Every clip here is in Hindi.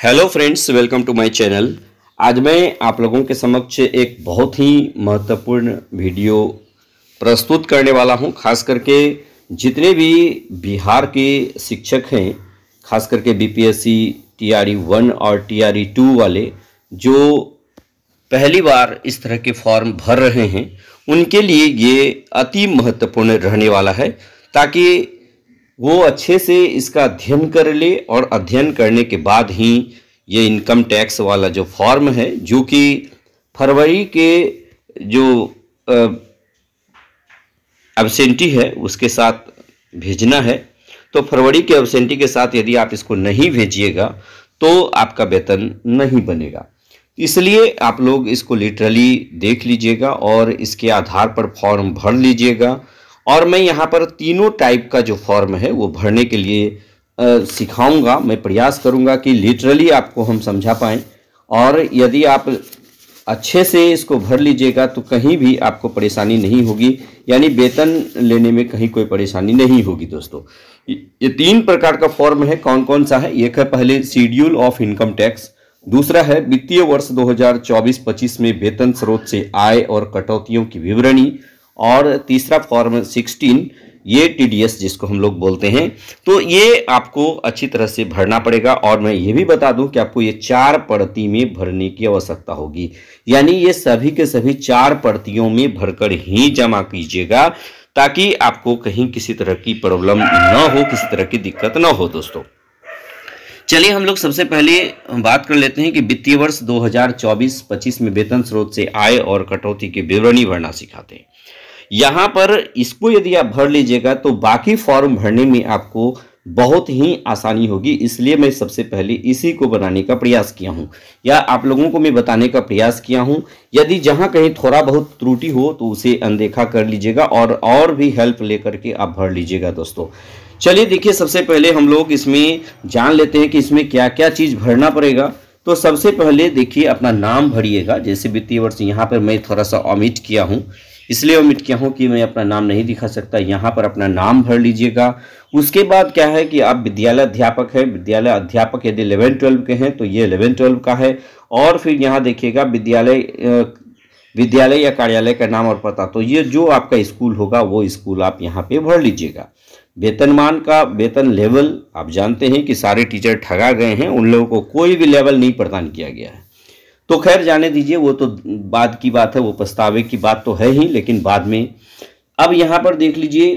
Hello friends, welcome to my channel. आज मैं आप लोगों के समक्ष एक बहुत ही महत्वपूर्ण वीडियो प्रस्तुत करने वाला हूं। खास करके जितने भी बिहार के शिक्षक हैं, खास करके बीपीएससी टीआरई 1 और टीआरई 2 वाले जो पहली बार इस तरह के फॉर्म भर रहे हैं, उनके लिए ये अति महत्वपूर्ण रहने वाला है, ताकि वो अच्छे से इसका अध्ययन कर ले और अध्ययन करने के बाद ही ये इनकम टैक्स वाला जो फॉर्म है, जो कि फरवरी के जो एब्सेंटी है उसके साथ भेजना है। तो फरवरी के एब्सेंटी के साथ यदि आप इसको नहीं भेजिएगा तो आपका वेतन नहीं बनेगा। इसलिए आप लोग इसको लिटरली देख लीजिएगा और इसके आधार पर फॉर्म भर लीजिएगा। और मैं यहाँ पर तीनों टाइप का जो फॉर्म है वो भरने के लिए सिखाऊंगा। मैं प्रयास करूंगा कि लिटरली आपको हम समझा पाएँ, और यदि आप अच्छे से इसको भर लीजिएगा तो कहीं भी आपको परेशानी नहीं होगी, यानी वेतन लेने में कहीं कोई परेशानी नहीं होगी। दोस्तों, ये 3 प्रकार का फॉर्म है। कौन कौन सा है? एक है पहले शेड्यूल ऑफ इनकम टैक्स, दूसरा है वित्तीय वर्ष 2024-25 में वेतन स्रोत से आय और कटौतियों की विवरणी, और तीसरा फॉर्म 16, ये टीडीएस जिसको हम लोग बोलते हैं। तो ये आपको अच्छी तरह से भरना पड़ेगा। और मैं ये भी बता दूं कि आपको ये 4 प्रति में भरने की आवश्यकता होगी, यानी ये सभी के सभी 4 प्रतियों में भरकर ही जमा कीजिएगा, ताकि आपको कहीं किसी तरह की प्रॉब्लम न हो, किसी तरह की दिक्कत न हो। दोस्तों, चलिए हम लोग सबसे पहले बात कर लेते हैं कि वित्तीय वर्ष 2024-25 में वेतन स्रोत से आय और कटौती की विवरणी भरना सिखाते हैं। यहाँ पर इसको यदि आप भर लीजिएगा तो बाकी फॉर्म भरने में आपको बहुत ही आसानी होगी। इसलिए मैं सबसे पहले इसी को बनाने का प्रयास किया हूँ, या आप लोगों को मैं बताने का प्रयास किया हूँ। यदि जहाँ कहीं थोड़ा बहुत त्रुटि हो तो उसे अनदेखा कर लीजिएगा और भी हेल्प लेकर के आप भर लीजिएगा। दोस्तों, चलिए देखिए, सबसे पहले हम लोग इसमें जान लेते हैं कि इसमें क्या क्या चीज़ भरना पड़ेगा। तो सबसे पहले देखिए, अपना नाम भरिएगा। जैसे वित्तीय वर्ष यहाँ पर मैं थोड़ा सा ओमिट किया हूँ, इसलिए ओमिट किया हूँ कि मैं अपना नाम नहीं दिखा सकता। यहाँ पर अपना नाम भर लीजिएगा। उसके बाद क्या है कि आप विद्यालय अध्यापक है, विद्यालय अध्यापक यदि 11-12 के हैं तो ये 11-12 का है। और फिर यहाँ देखिएगा विद्यालय या कार्यालय का नाम और पता, तो ये जो आपका स्कूल होगा वो स्कूल आप यहाँ पे भर लीजिएगा। वेतनमान का वेतन लेवल, आप जानते हैं कि सारे टीचर ठगा गए हैं, उन लोगों को कोई भी लेवल नहीं प्रदान किया गया है। तो खैर जाने दीजिए, वो तो बाद की बात है, वो पछतावे की बात तो है ही, लेकिन बाद में। अब यहाँ पर देख लीजिए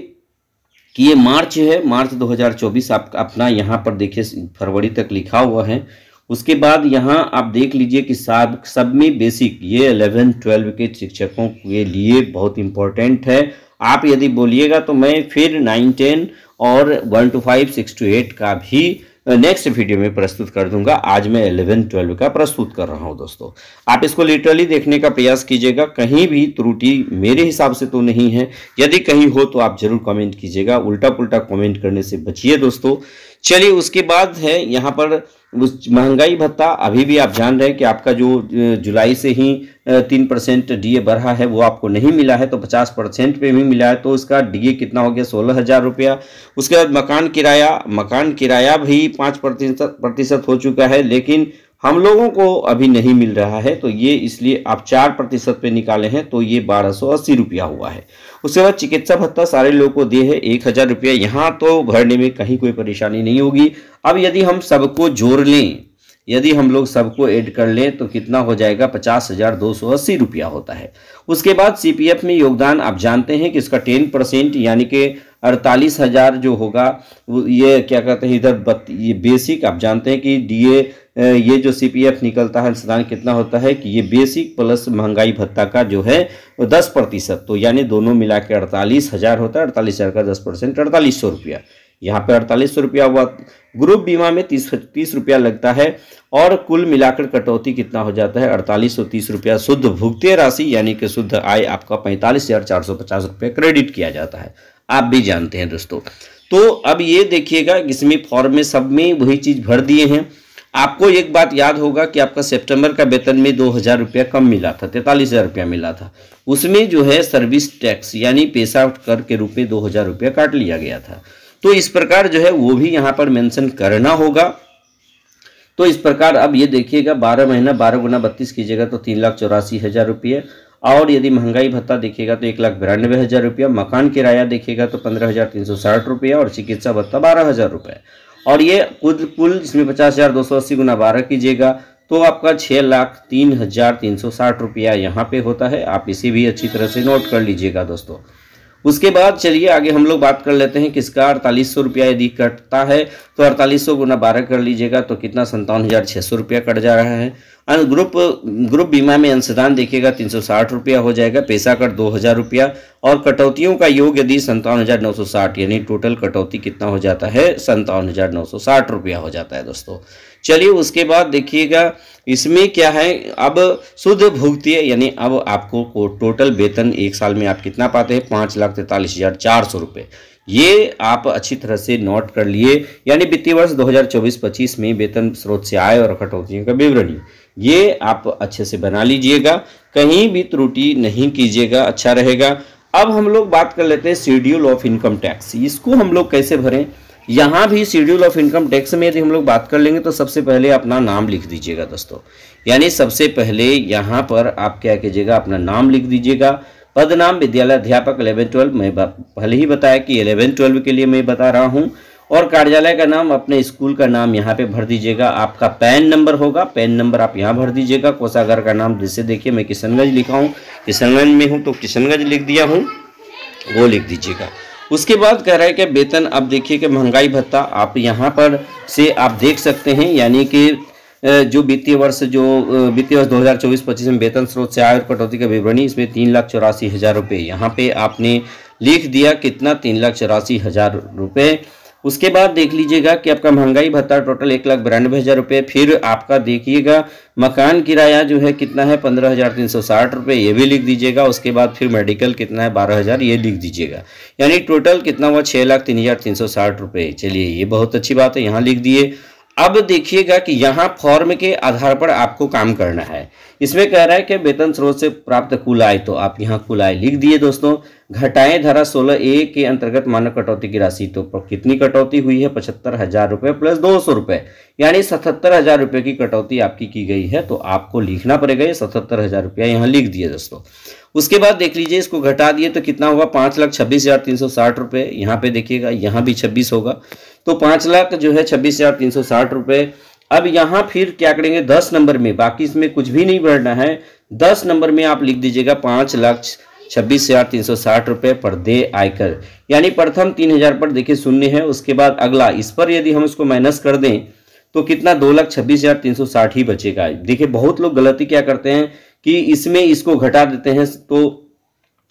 कि ये मार्च है, मार्च 2024 आप अपना यहाँ पर देखिए फरवरी तक लिखा हुआ है। उसके बाद यहाँ आप देख लीजिए कि सब में बेसिक, ये 11-12 के शिक्षकों के लिए बहुत इंपॉर्टेंट है। आप यदि बोलिएगा तो मैं फिर 9-10 और 1 to 5, 6 to 8 का भी नेक्स्ट वीडियो में प्रस्तुत कर दूंगा। आज मैं 11-12 का प्रस्तुत कर रहा हूं। दोस्तों, आप इसको लिटरली देखने का प्रयास कीजिएगा, कहीं भी त्रुटि मेरे हिसाब से तो नहीं है। यदि कहीं हो तो आप जरूर कमेंट कीजिएगा, उल्टा पुल्टा कमेंट करने से बचिए। दोस्तों, चलिए उसके बाद है यहाँ पर महंगाई भत्ता। अभी भी आप जान रहे हैं कि आपका जो जुलाई से ही 3% डीए बढ़ा है वो आपको नहीं मिला है, तो 50% पे भी मिला है, तो इसका डीए कितना हो गया? 16,000 रुपया। उसके बाद मकान किराया भी 5% हो चुका है, लेकिन हम लोगों को अभी नहीं मिल रहा है, तो ये इसलिए आप 4% पे निकाले हैं, तो ये 1280 रुपया हुआ है। उसके बाद चिकित्सा भत्ता सारे लोगों को दिए है 1000 रुपया। यहाँ तो भरने में कहीं कोई परेशानी नहीं होगी। अब यदि हम सबको जोड़ लें, यदि हम लोग सबको ऐड कर लें तो कितना हो जाएगा? 50,280 रुपया होता है। उसके बाद सीपीएफ में योगदान, आप जानते हैं कि इसका 10% यानी कि 48,000 जो होगा, ये क्या कहते हैं इधर ये बेसिक, आप जानते हैं कि डीए ये जो सीपीएफ निकलता है अंशदान कितना होता है कि ये बेसिक प्लस महंगाई भत्ता का जो है 10%, तो यानी दोनों मिला के 48,000 होता है। 48,000 का 10% 4800 रुपया, यहाँ पे 4800 रुपया हुआ। ग्रुप बीमा में 30 रुपया लगता है, और कुल मिलाकर कटौती कितना हो जाता है? 4830 रुपया। शुद्ध भुगतान राशि यानी कि शुद्ध आय आपका 45,450 रुपया क्रेडिट किया जाता है, आप भी जानते हैं। दोस्तों, तो अब ये देखिएगा, इसमें फॉर्म में सब में वही चीज़ भर दिए हैं। आपको एक बात याद होगा कि आपका सितंबर का वेतन में 2000 रुपया कम मिला था, 43,000 रुपया मिला था। उसमें जो है सर्विस टैक्स यानी पेशा कर के रूप में 2000 रुपया काट लिया गया था। तो इस प्रकार जो है वो भी यहाँ पर मेंशन करना होगा। तो इस प्रकार अब ये देखिएगा 12 महीना 12 गुना 32 कीजिएगा तो 3,84,000 रुपये। और यदि महंगाई भत्ता देखिएगा तो 1,92,000 रुपया, मकान किराया देखिएगा तो 15,360 रुपया और चिकित्सा भत्ता 12,000 रुपये। और ये कुल इसमें 50,280 गुना 12 कीजिएगा तो आपका 6,03,360 रुपया यहाँ पे होता है। आप इसे भी अच्छी तरह से नोट कर लीजिएगा दोस्तों। उसके बाद चलिए आगे हम लोग बात कर लेते हैं किसका 4,800 रुपया यदि कटता है तो 4,800 गुना 12 कर लीजिएगा तो कितना 57,600 रुपया कट जा रहा है। ग्रुप बीमा में अंशदान देखिएगा 360 रुपया हो जाएगा, पैसा कर 2,000 रुपया और कटौतियों का योग यदि 57,960 यानी टोटल कटौती कितना हो जाता है 57,960 रुपया हो जाता है दोस्तों। चलिए उसके बाद देखिएगा इसमें क्या है, अब शुद्ध भुगतिय यानी अब आपको टोटल वेतन एक साल में आप कितना पाते हैं 5,43,400 रुपये। ये आप अच्छी तरह से नोट कर लिए। यानी वित्तीय वर्ष 2024-25 में वेतन स्रोत से आय और कटौतियों का विवरणी ये आप अच्छे से बना लीजिएगा, कहीं भी त्रुटि नहीं कीजिएगा, अच्छा रहेगा। अब हम लोग बात कर लेते हैं शेड्यूल ऑफ इनकम टैक्स, इसको हम लोग कैसे भरें। यहाँ भी शेड्यूल ऑफ इनकम टैक्स में यदि हम लोग बात कर लेंगे तो सबसे पहले अपना नाम लिख दीजिएगा दोस्तों। यानी सबसे पहले यहाँ पर आप क्या कीजिएगा अपना नाम लिख दीजिएगा। पद नाम विद्यालय अध्यापक 11-12, मैं पहले ही बताया कि 11-12 के लिए मैं बता रहा हूँ। और कार्यालय का नाम अपने स्कूल का नाम यहाँ पे भर दीजिएगा। आपका पैन नंबर होगा, पैन नंबर आप यहाँ भर दीजिएगा। कोषागार का नाम जैसे देखिए मैं किशनगंज लिखा हूँ, किशनगंज में हूँ तो किशनगंज लिख दिया हूँ, वो लिख दीजिएगा। उसके बाद कह रहा है कि वेतन, अब देखिए कि महंगाई भत्ता आप यहाँ पर से आप देख सकते हैं। यानी कि जो वित्तीय वर्ष 2024-25 में वेतन स्रोत से आय और कटौती का विवरणी, इसमें 3,84,000 रुपये यहाँ पे आपने लिख दिया। कितना 3,84,000 रुपये। उसके बाद देख लीजिएगा कि आपका महंगाई भत्ता टोटल 1,92,000 रुपये। फिर आपका देखिएगा मकान किराया जो है कितना है 15,360 रुपये, ये भी लिख दीजिएगा। उसके बाद फिर मेडिकल कितना है 12,000, ये लिख दीजिएगा। यानी टोटल कितना हुआ 6,03,360 रुपये। चलिए ये बहुत अच्छी बात है, यहाँ लिख दिए। अब देखिएगा कि यहाँ फॉर्म के आधार पर आपको काम करना है। इसमें कह रहा है कि वेतन स्रोत से प्राप्त कुल आय, तो आप यहाँ कुल आय लिख दिए दोस्तों। घटाएं धारा 16A के अंतर्गत मानक कटौती की राशि, तो कितनी कटौती हुई है 75,000 रुपये प्लस 200 रुपये, यानी 77,000 रुपये की कटौती आपकी की गई है। तो आपको लिखना पड़ेगा ये 77,000 रुपया यहाँ लिख दिए दोस्तों। उसके बाद देख लीजिए इसको घटा दिए तो कितना होगा 5,26,360 रुपये। यहाँ पे देखिएगा यहाँ भी 26 होगा, तो 5 लाख जो है 26,360 रुपये। अब यहाँ फिर क्या करेंगे 10 नंबर में, बाकी इसमें कुछ भी नहीं बढ़ना है। 10 नंबर में आप लिख दीजिएगा 5,26,360 रुपये पर दे आयकर। यानी प्रथम 3,000 पर देखिए शून्य है। उसके बाद अगला इस पर यदि हम इसको माइनस कर दें तो कितना 2,26,360 ही बचेगा। देखिए बहुत लोग गलती क्या करते हैं कि इसमें इसको घटा देते हैं, तो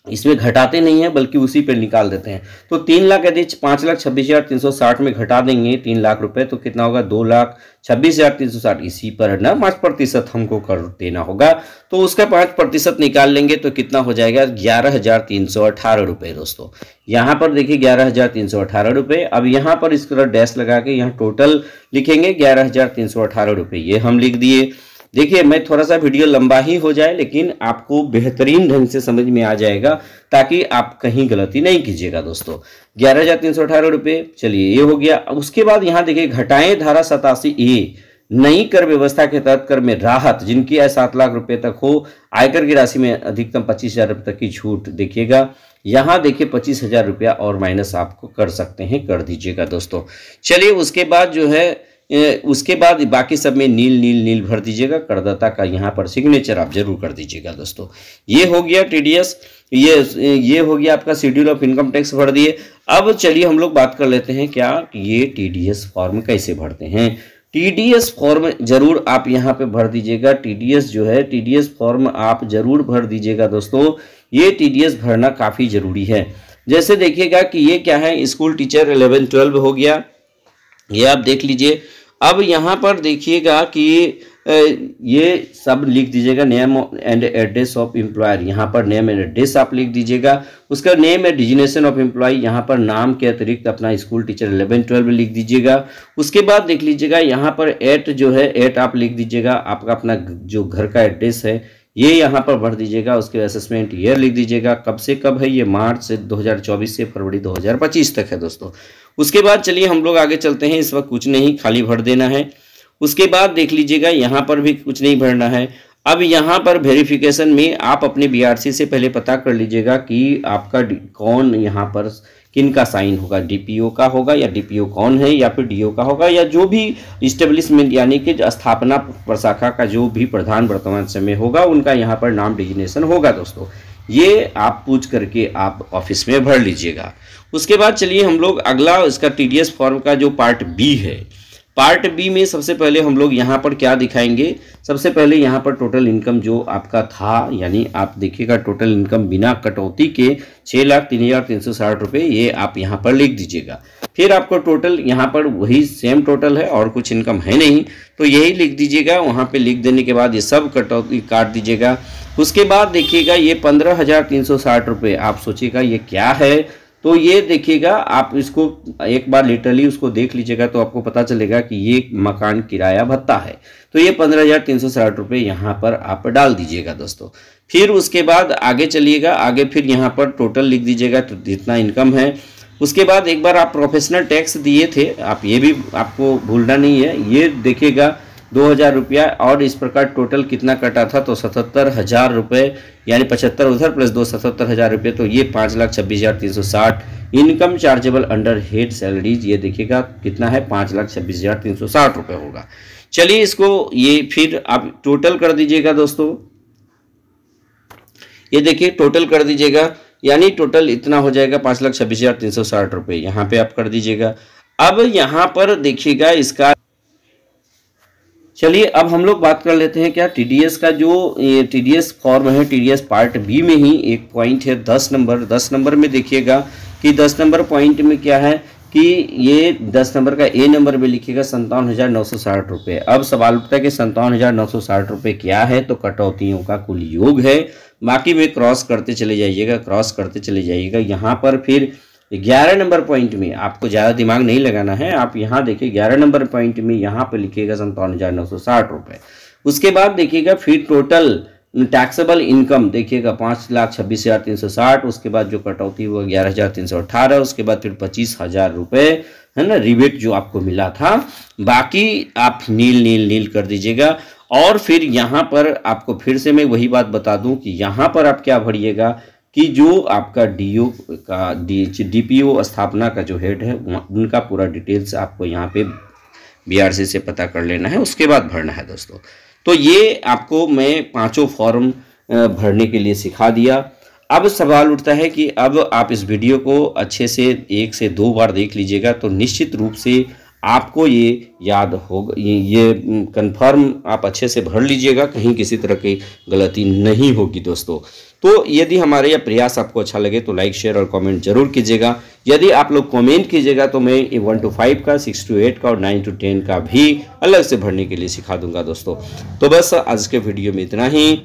इसमें घटाते नहीं है बल्कि उसी पे निकाल देते हैं। तो 3 लाख यदि 5,26,360 में घटा देंगे 3 लाख रुपए तो कितना होगा 2,26,360। इसी पर ना 5% हमको कर देना होगा, तो उसका 5% निकाल लेंगे तो कितना हो जाएगा 11,318 रुपये दोस्तों। यहाँ पर देखिए 11,318 रुपये। अब यहाँ पर इस तरह डैश लगा के यहाँ टोटल लिखेंगे 11,318 रुपये, ये हम लिख दिए। देखिए मैं थोड़ा सा वीडियो लंबा ही हो जाए लेकिन आपको बेहतरीन ढंग से समझ में आ जाएगा, ताकि आप कहीं गलती नहीं कीजिएगा दोस्तों। 11,318 रुपये, चलिए ये हो गया। उसके बाद यहाँ देखिए घटाएं धारा 87A नई कर व्यवस्था के तहत कर में राहत, जिनकी आय 7 लाख रुपए तक हो, आयकर की राशि में अधिकतम 25,000 रुपये तक की छूट देखिएगा। यहाँ देखिए 25,000 रुपया और माइनस आपको कर सकते हैं, कर दीजिएगा दोस्तों। चलिए उसके बाद जो है उसके बाद बाकी सब में नील नील नील भर दीजिएगा। करदाता का यहाँ पर सिग्नेचर आप जरूर कर दीजिएगा दोस्तों। ये हो गया टीडीएस, ये हो गया आपका शेड्यूल ऑफ इनकम टैक्स भर दिए। अब चलिए हम लोग बात कर लेते हैं क्या ये टीडीएस फॉर्म कैसे भरते हैं। टीडीएस फॉर्म जरूर आप यहाँ पे भर दीजिएगा। टीडीएस जो है टीडीएस फॉर्म आप जरूर भर दीजिएगा दोस्तों। ये टीडीएस भरना काफ़ी जरूरी है। जैसे देखिएगा कि ये क्या है, स्कूल टीचर 11-12 हो गया, ये आप देख लीजिए। अब यहाँ पर देखिएगा कि ये सब लिख दीजिएगा, name and address of employer, यहाँ पर नेम एंड एड्रेस आप लिख दीजिएगा। उसका नेम है डिजिग्नेशन ऑफ एम्प्लॉय, यहाँ पर नाम के अतिरिक्त अपना स्कूल टीचर 11-12 लिख दीजिएगा। उसके बाद देख लीजिएगा यहाँ पर एट जो है एट आप लिख दीजिएगा, आपका अपना जो घर का एड्रेस है ये यहाँ पर भर दीजिएगा। उसके असेसमेंट ईयर लिख दीजिएगा, कब से कब है, ये मार्च से 2024 से फरवरी 2025 तक है दोस्तों। उसके बाद चलिए हम लोग आगे चलते हैं, इस वक्त कुछ नहीं खाली भर देना है। उसके बाद देख लीजिएगा यहाँ पर भी कुछ नहीं भरना है। अब यहाँ पर वेरिफिकेशन में आप अपने बीआरसी से पहले पता कर लीजिएगा कि आपका कौन यहाँ पर किन का साइन होगा, डीपीओ का होगा या डीपीओ कौन है, या फिर डीओ का होगा, या जो भी इस्टेब्लिशमेंट यानी कि स्थापना प्रशाखा का जो भी प्रधान वर्तमान समय होगा उनका यहाँ पर नाम डिजिग्नेशन होगा दोस्तों। ये आप पूछ करके आप ऑफिस में भर लीजिएगा। उसके बाद चलिए हम लोग अगला इसका टीडीएस फॉर्म का जो पार्ट बी है, पार्ट बी में सबसे पहले हम लोग यहाँ पर क्या दिखाएंगे, सबसे पहले यहाँ पर टोटल इनकम जो आपका था, यानी आप देखिएगा टोटल इनकम बिना कटौती के 6,03,360 रुपये, ये आप यहाँ पर लिख दीजिएगा। फिर आपको टोटल यहाँ पर वही सेम टोटल है और कुछ इनकम है नहीं, तो यही लिख दीजिएगा। वहाँ पे लिख देने के बाद ये सब कटौती काट दीजिएगा। उसके बाद देखिएगा ये 15,360 रुपये, आप सोचिएगा ये क्या है, तो ये देखिएगा आप इसको एक बार लिटरली उसको देख लीजिएगा तो आपको पता चलेगा कि ये मकान किराया भत्ता है। तो ये 15,360 रुपये यहाँ पर आप डाल दीजिएगा दोस्तों। फिर उसके बाद आगे चलिएगा, आगे फिर यहाँ पर टोटल लिख दीजिएगा तो जितना इनकम है। उसके बाद एक बार आप प्रोफेशनल टैक्स दिए थे, आप ये भी आपको भूलना नहीं है, ये देखिएगा 2,000 रुपया, और इस प्रकार टोटल कितना कटा था तो 77,000 रुपये, यानी 75 उधर प्लस 2 77,000 रुपये, तो ये 5,26,360 income chargeable under head salaries, ये देखिएगा कितना है 5,26,360 रुपये होगा। चलिए इसको ये फिर आप टोटल कर दीजिएगा दोस्तों, ये देखिए टोटल कर दीजिएगा, यानी टोटल इतना हो जाएगा 5,26,360 रुपये, यहाँ पे आप कर दीजिएगा। अब यहाँ पर देखिएगा इसका, चलिए अब हम लोग बात कर लेते हैं क्या टीडीएस का जो टीडीएस फॉर्म है, टीडीएस पार्ट बी में ही एक पॉइंट है 10 नंबर। 10 नंबर में देखिएगा कि 10 नंबर पॉइंट में क्या है कि ये 10 नंबर का ए नंबर में लिखिएगा 57,960 रुपये। अब सवाल उठता है कि 57,960 रुपये क्या है, तो कटौतियों का कुल योग है। बाकी में क्रॉस करते चले जाइएगा, क्रॉस करते चले जाइएगा। यहाँ पर फिर 11 नंबर पॉइंट में आपको ज़्यादा दिमाग नहीं लगाना है, आप यहाँ देखिए 11 नंबर पॉइंट में यहाँ पर लिखिएगा 57,960 रुपये। उसके बाद देखिएगा फिर टोटल टैक्सेबल इनकम देखिएगा 5,26,360, उसके बाद जो कटौती वो 11,318, उसके बाद फिर 25,000 रुपये है ना रिबेट जो आपको मिला था, बाकी आप नील नील नील कर दीजिएगा। और फिर यहाँ पर आपको फिर से मैं वही बात बता दूं कि यहाँ पर आप क्या भरिएगा कि जो आपका डीओ का डीपीओ स्थापना का जो हेड है उनका पूरा डिटेल्स आपको यहाँ पे बीआरसी से पता कर लेना है, उसके बाद भरना है दोस्तों। तो ये आपको मैं पांचों फॉर्म भरने के लिए सिखा दिया। अब सवाल उठता है कि अब आप इस वीडियो को अच्छे से 1 से 2 बार देख लीजिएगा तो निश्चित रूप से आपको ये याद होगा, ये कंफर्म आप अच्छे से भर लीजिएगा, कहीं किसी तरह की गलती नहीं होगी दोस्तों। तो यदि हमारे यह प्रयास आपको अच्छा लगे तो लाइक शेयर और कमेंट जरूर कीजिएगा। यदि आप लोग कमेंट कीजिएगा तो मैं 1 to 5 का, 6 to 8 का और 9 to 10 का भी अलग से भरने के लिए सिखा दूंगा दोस्तों। तो बस आज के वीडियो में इतना ही।